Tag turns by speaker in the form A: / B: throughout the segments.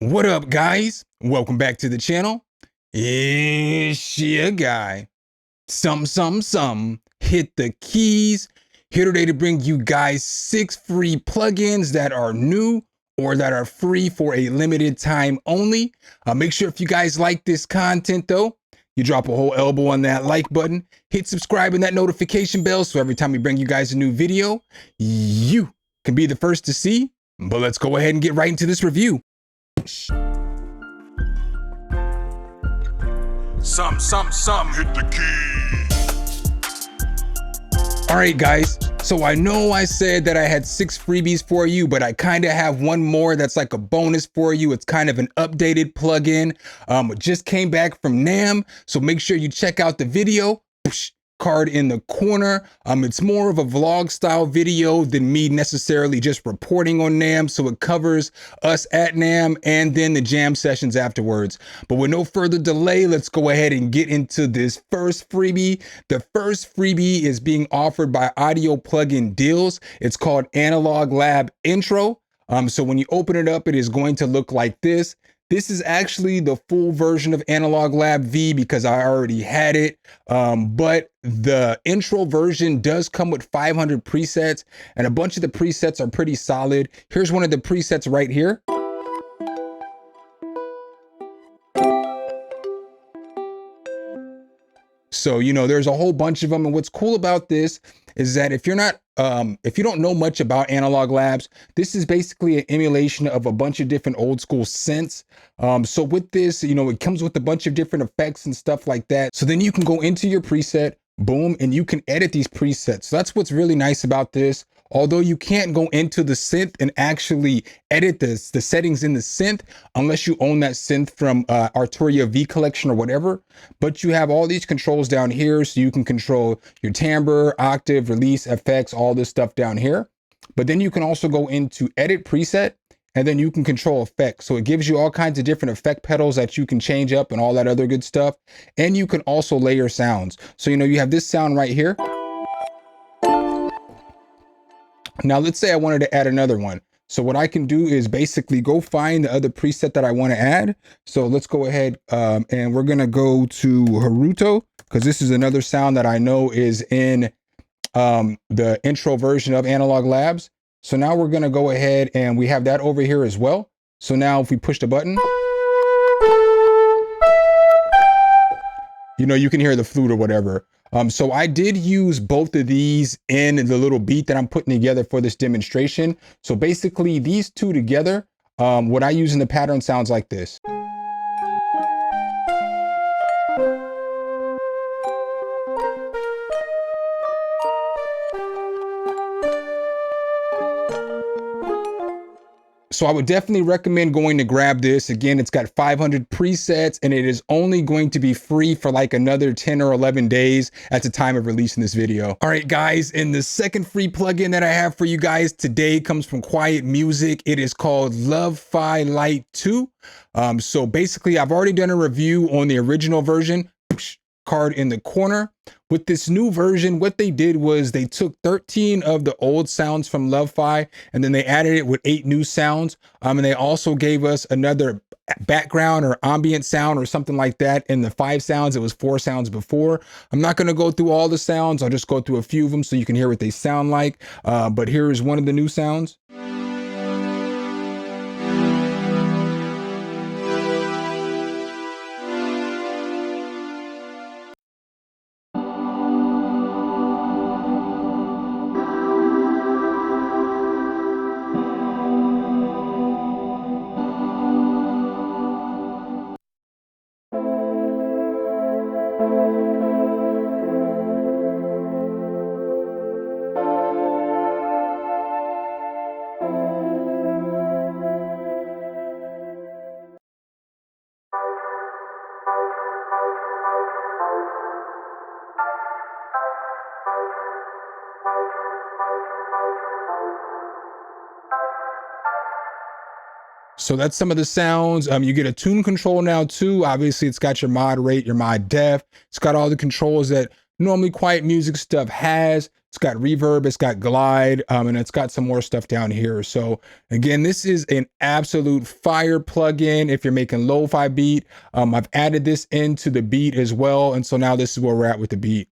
A: What up, guys? Welcome back to the channel. It's your guy, Hit the keys. Here today to bring you guys 6 free plugins that are new or that are free for a limited time only. Make sure if you guys like this content though, you drop a whole elbow on that like button, hit subscribe and that notification bell so every time we bring you guys a new video, you can be the first to see. But let's go ahead and get right into this review. Hit the key. All right, guys. So I know I said that I had 6 freebies for you, but I kind of have one more that's like a bonus for you. It's kind of an updated plugin. It just came back from NAMM, so make sure you check out the video. Card in the corner. It's more of a vlog style video than me necessarily just reporting on NAMM, so it covers us at NAMM and then the jam sessions afterwards. But with no further delay, let's go ahead and get into this first freebie. The first freebie is being offered by Audio Plugin Deals. It's called Analog Lab Intro. So when you open it up, it is going to look like this. This is actually the full version of Analog Lab V because I already had it, but the intro version does come with 500 presets, and a bunch of the presets are pretty solid. Here's one of the presets right here. So, you know, there's a whole bunch of them. And what's cool about this is that if you don't know much about Analog Labs, this is basically an emulation of a bunch of different old school synths. So with this, you know, it comes with a bunch of different effects and stuff like that. So then you can go into your preset, boom, and you can edit these presets. So that's what's really nice about this. Although you can't go into the synth and actually edit the settings in the synth unless you own that synth from Arturia V collection or whatever. But you have all these controls down here, so you can control your timbre, octave, release, effects, all this stuff down here. But then you can also go into edit preset, and then you can control effects. So it gives you all kinds of different effect pedals that you can change up and all that other good stuff. And you can also layer sounds. So, you know, you have this sound right here. Now, let's say I wanted to add another one. So what I can do is basically go find the other preset that I want to add. So let's go ahead and we're going to go to Haruto, because this is another sound that I know is in the intro version of Analog Labs. So now we're going to go ahead and we have that over here as well. So now if we push the button, you know, you can hear the flute or whatever. So I did use both of these in the little beat that I'm putting together for this demonstration. So basically these two together, what I use in the pattern sounds like this. So I would definitely recommend going to grab this. Again, it's got 500 presets and it is only going to be free for like another 10 or 11 days at the time of releasing this video. All right, guys, and the second free plugin that I have for you guys today comes from Quiet Music. It is called LoveFi Lite 2. So basically I've already done a review on the original version. Card in the corner. With this new version, what they did was they took 13 of the old sounds from LoveFi and then they added it with 8 new sounds. And they also gave us another background or ambient sound or something like that in the 5 sounds. It was 4 sounds before. I'm not going to go through all the sounds. I'll just go through a few of them so you can hear what they sound like. But here is one of the new sounds. So that's some of the sounds. You get a tune control now too. Obviously it's got your mod rate, your mod def. It's got all the controls that normally Quiet Music stuff has. It's got reverb, it's got glide, and it's got some more stuff down here. So again, this is an absolute fire plugin if you're making lo-fi beat. I've added this into the beat as well. And so now this is where we're at with the beat.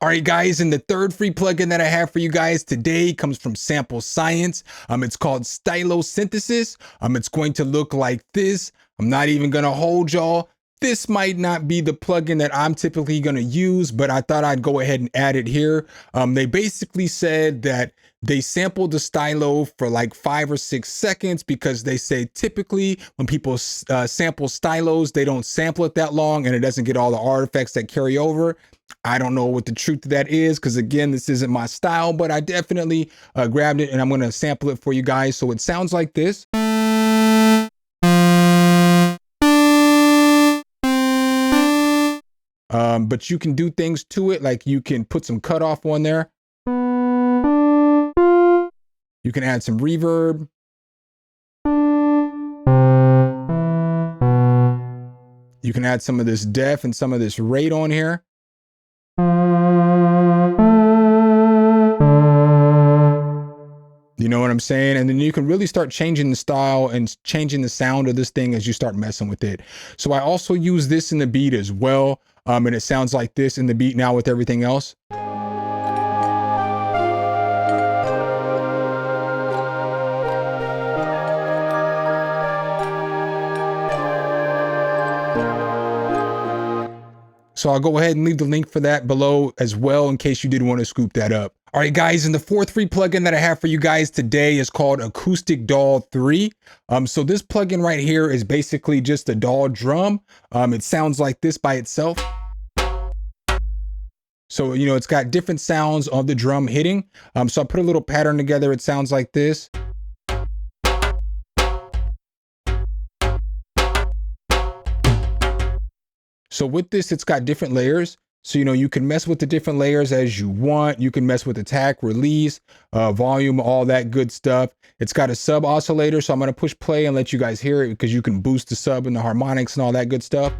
A: All right, guys, and the third free plugin that I have for you guys today comes from Sample Science. It's called Stylo Synthesis. It's going to look like this. I'm not even gonna hold y'all. This might not be the plugin that I'm typically gonna use, but I thought I'd go ahead and add it here. They basically said that they sampled the stylo for like 5 or 6 seconds because they say typically when people sample stylos, they don't sample it that long and it doesn't get all the artifacts that carry over. I don't know what the truth of that is because again, this isn't my style, but I definitely grabbed it and I'm gonna sample it for you guys. So it sounds like this. But you can do things to it, like you can put some cutoff on there. You can add some reverb. You can add some of this def and some of this rate on here. You know what I'm saying? And then you can really start changing the style and changing the sound of this thing as you start messing with it. So I also use this in the beat as well. And it sounds like this in the beat now with everything else. So I'll go ahead and leave the link for that below as well in case you did want to scoop that up. All right, guys, and the fourth free plugin that I have for you guys today is called Acoustic Doll 3. So this plugin right here is basically just a doll drum. It sounds like this by itself. So, you know, it's got different sounds of the drum hitting. So I put a little pattern together. It sounds like this. So with this, it's got different layers. So, you know, you can mess with the different layers as you want. You can mess with attack, release, volume, all that good stuff. It's got a sub oscillator. So I'm going to push play and let you guys hear it because you can boost the sub and the harmonics and all that good stuff.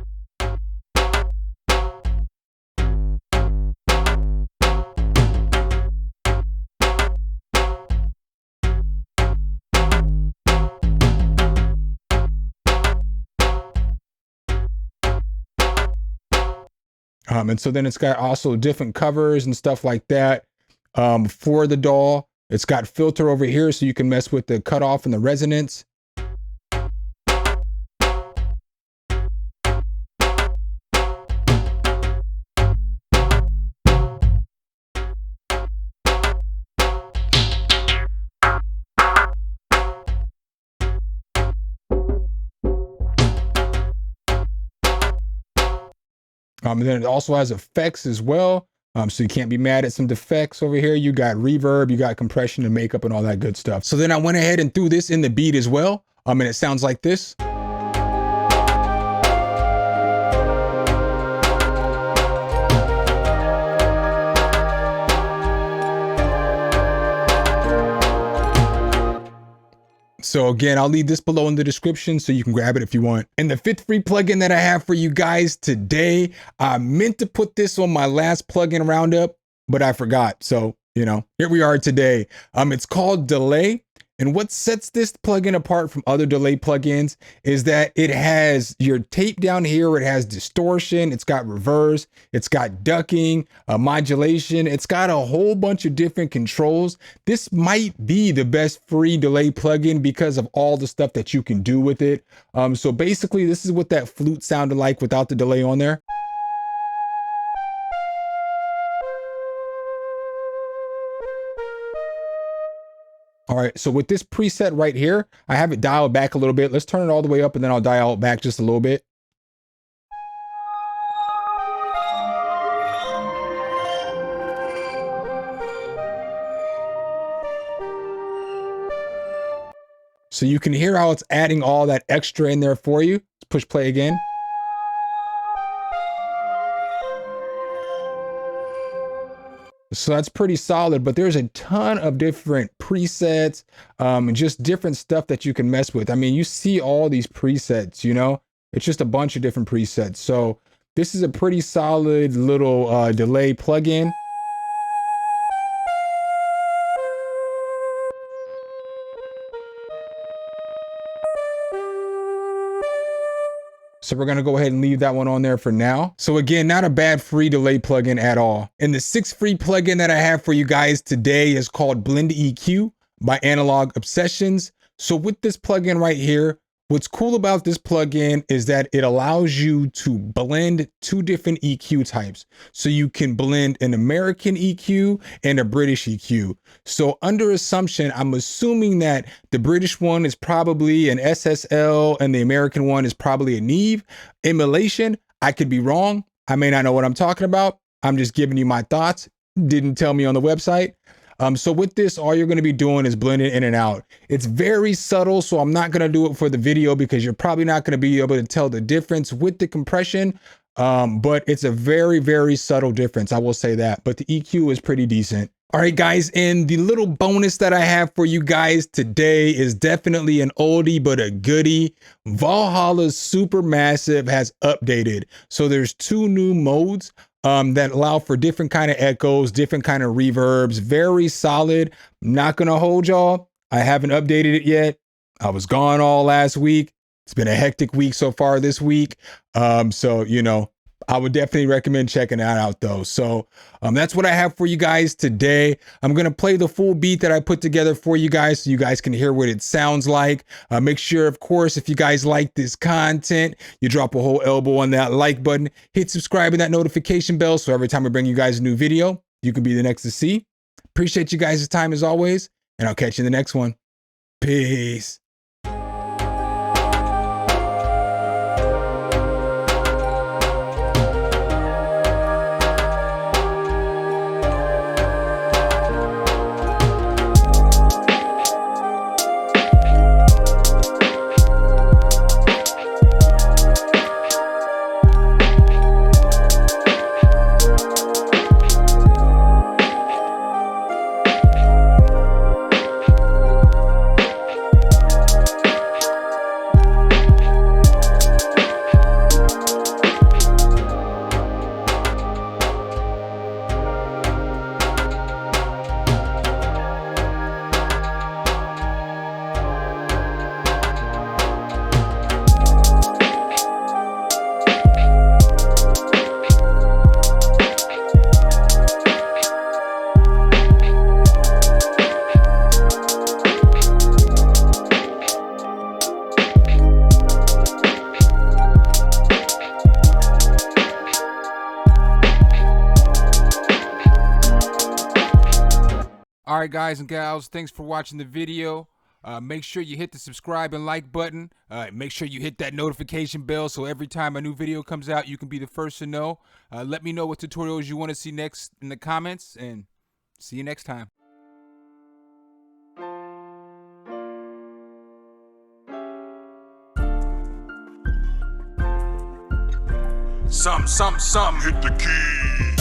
A: And so then it's got also different covers and stuff like that for the doll. It's got filter over here so you can mess with the cutoff and the resonance. And then it also has effects as well. So you can't be mad at some defects over here. You got reverb, you got compression and makeup and all that good stuff. So then I went ahead and threw this in the beat as well. And it sounds like this. So again, I'll leave this below in the description so you can grab it if you want. And the fifth free plugin that I have for you guys today, I meant to put this on my last plugin roundup, but I forgot. So, you know, here we are today. It's called Delay. And what sets this plugin apart from other delay plugins is that it has your tape down here. It has distortion. It's got reverse. It's got ducking, modulation. It's got a whole bunch of different controls. This might be the best free delay plugin because of all the stuff that you can do with it. So basically, this is what that flute sounded like without the delay on there. All right, so with this preset right here, I have it dialed back a little bit. Let's turn it all the way up and then I'll dial it back just a little bit. So you can hear how it's adding all that extra in there for you. Let's push play again. So that's pretty solid, but there's a ton of different presets, and just different stuff that you can mess with. I mean, you see all these presets, you know, it's just a bunch of different presets. So this is a pretty solid little delay plugin. So we're gonna go ahead and leave that one on there for now. So again, not a bad free delay plugin at all. And the sixth free plugin that I have for you guys today is called Blend EQ by Analog Obsessions. So with this plugin right here, what's cool about this plugin is that it allows you to blend two different EQ types. So you can blend an American EQ and a British EQ. So under assumption, I'm assuming that the British one is probably an SSL and the American one is probably a Neve emulation. I could be wrong. I may not know what I'm talking about. I'm just giving you my thoughts. Didn't tell me on the website. So with this, all you're going to be doing is blending in and out. It's very subtle, so I'm not going to do it for the video because you're probably not going to be able to tell the difference with the compression. But it's a very, very subtle difference. I will say that, but the EQ is pretty decent. All right, guys, and the little bonus that I have for you guys today is definitely an oldie, but a goodie. Valhalla's Supermassive has updated. So there's two new modes that allow for different kind of echoes, different kind of reverbs, very solid. I'm not gonna hold y'all. I haven't updated it yet. I was gone all last week. It's been a hectic week so far this week. So, you know, I would definitely recommend checking that out though. So that's what I have for you guys today. I'm going to play the full beat that I put together for you guys so you guys can hear what it sounds like. Make sure, of course, if you guys like this content, you drop a whole elbow on that like button, hit subscribe and that notification bell. So every time I bring you guys a new video, you can be the next to see. Appreciate you guys' time as always, and I'll catch you in the next one. Peace. All right, guys and gals, thanks for watching the video. Make sure you hit the subscribe and like button. Make sure you hit that notification bell so every time a new video comes out, you can be the first to know. Let me know what tutorials you want to see next in the comments, and see you next time.
B: Some, hit the key.